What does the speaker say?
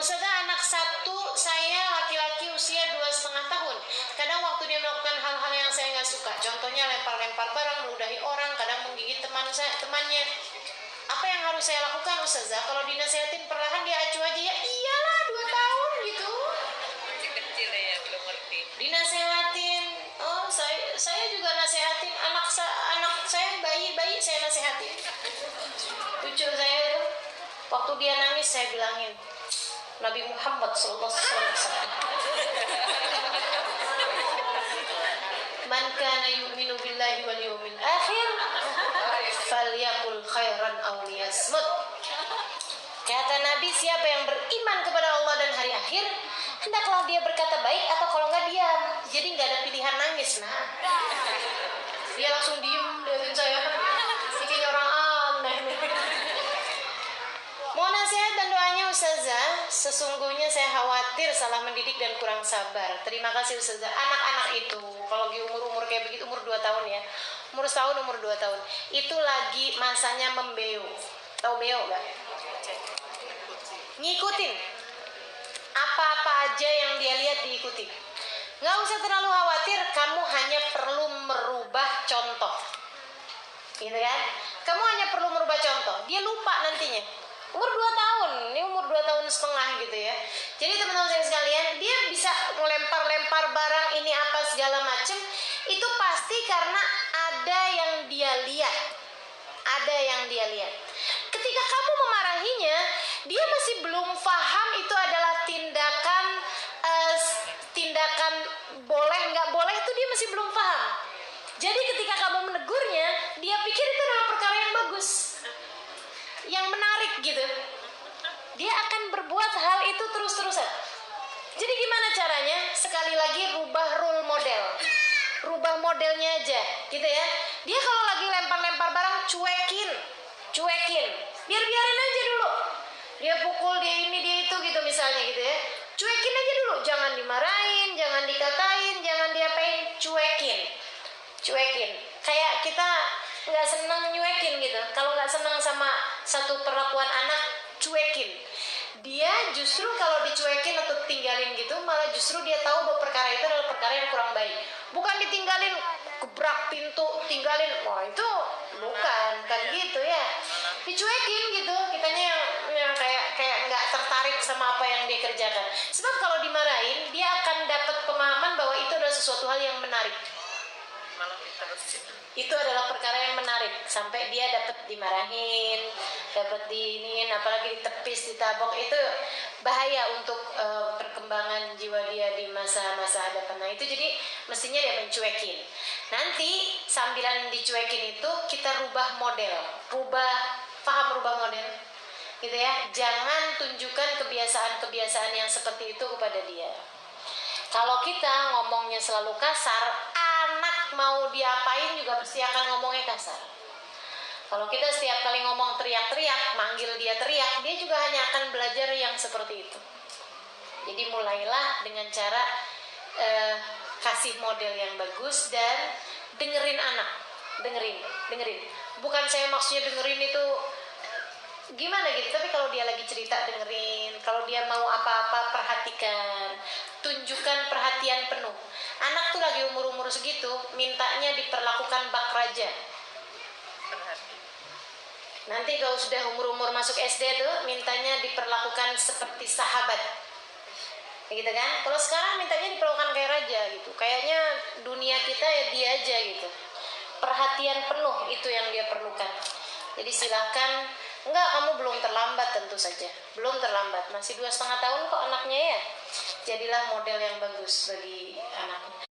Ustazah, anak satu saya laki-laki usia 2,5 tahun. Kadang waktu dia melakukan hal-hal yang saya nggak suka, contohnya lempar-lempar barang, meludahi orang, kadang menggigit temannya. Apa yang harus saya lakukan, Ustazah? Kalau dinasehatin perlahan dia acuh aja, ya iyalah 2 tahun gitu. Masih kecil ya, belum ngerti. Dinasehatin, oh saya juga nasehatin anak saya bayi saya nasehatin. Lucu saya itu, waktu dia nangis saya bilangin, Nabi Muhammad SAW, man kana yu'minu billahi wal yawmil akhir falyaqul khairan aw liyasmut. Kata Nabi, siapa yang beriman kepada Allah dan hari akhir, hendaklah dia berkata baik atau kalau nggak diam. Jadi nggak ada pilihan nangis, nah. Dia langsung diem liatin saya, kayaknya orang aneh. Mau nasihat dan doanya Ustazah, sesungguhnya saya khawatir salah mendidik dan kurang sabar. Terima kasih Ustazah. Anak-anak itu, kalau di umur-umur kayak begitu, umur 2 tahun ya, umur setahun, umur 2 tahun, itu lagi masanya membeo. Tahu beo gak? Ngikutin. Apa-apa aja yang dia lihat diikuti. Nggak usah terlalu khawatir, kamu hanya perlu merubah contoh. Gitu kan? Kamu hanya perlu merubah contoh. Dia lupa nantinya. Umur 2 tahun, ini umur 2 tahun setengah gitu ya. Jadi teman-teman saya sekalian, dia bisa melempar-lempar barang ini apa segala macam, itu pasti karena ada yang dia lihat. Ada yang dia lihat. Ketika kamu memarahinya, dia masih belum paham itu adalah tindakan boleh nggak boleh, itu dia masih belum paham. Jadi ketika kamu menegurnya, dia pikir itu adalah perkara yang bagus, yang menarik gitu. Dia akan berbuat hal itu terus-terusan. Jadi gimana caranya? Sekali lagi rubah role model. Rubah modelnya aja gitu ya. Dia kalau lagi lempar-lempar barang, cuekin. Biarin aja dulu. Dia pukul, dia ini, dia itu gitu misalnya gitu ya. Cuekin aja dulu, jangan dimarahin, jangan dikatain, jangan diapain, cuekin. Kayak kita nggak seneng nyuekin gitu. Kalau nggak seneng sama satu perlakuan anak, cuekin. Dia justru kalau dicuekin atau tinggalin gitu, malah justru dia tahu bahwa perkara itu adalah perkara yang kurang baik. Bukan ditinggalin, gebrak pintu, tinggalin, wah itu bukan gitu ya. Dicuekin gitu, kitanya yang kayak nggak tertarik sama apa yang dia kerjakan. Sebab kalau dimarahin, dia akan dapat pemahaman bahwa itu adalah sesuatu hal yang menarik. Malah diterusin. Itu adalah perkara yang menarik, sampai dia dapat dimarahin, dapat diinin, apalagi ditepis, ditabok. Itu bahaya untuk perkembangan jiwa dia di masa-masa hadapan. Nah itu jadi mestinya dia mencuekin. Nanti sambilan dicuekin itu kita rubah model, rubah model gitu ya. Jangan tunjukkan kebiasaan-kebiasaan yang seperti itu kepada dia. Kalau kita ngomongnya selalu kasar, anak mau diapain juga pasti akan ngomongnya kasar. Kalau kita setiap kali ngomong teriak-teriak, manggil dia teriak, dia juga hanya akan belajar yang seperti itu. Jadi mulailah dengan cara kasih model yang bagus dan dengerin anak. Dengerin. Bukan saya maksudnya dengerin itu gimana gitu, tapi kalau dia lagi cerita dengerin, kalau dia mau apa-apa perhatikan, tunjukkan perhatian penuh. Anak tuh lagi umur-umur segitu, mintanya diperlakukan bak raja. Nanti kalau sudah umur-umur masuk SD tuh, mintanya diperlakukan seperti sahabat, gitu kan? Kalau sekarang mintanya diperlakukan kayak raja gitu. Kayaknya dunia kita ya dia aja gitu. Perhatian penuh itu yang dia perlukan. Jadi silakan. Enggak, kamu belum terlambat, tentu saja belum terlambat, masih 2,5 tahun kok anaknya ya. Jadilah model yang bagus bagi anaknya.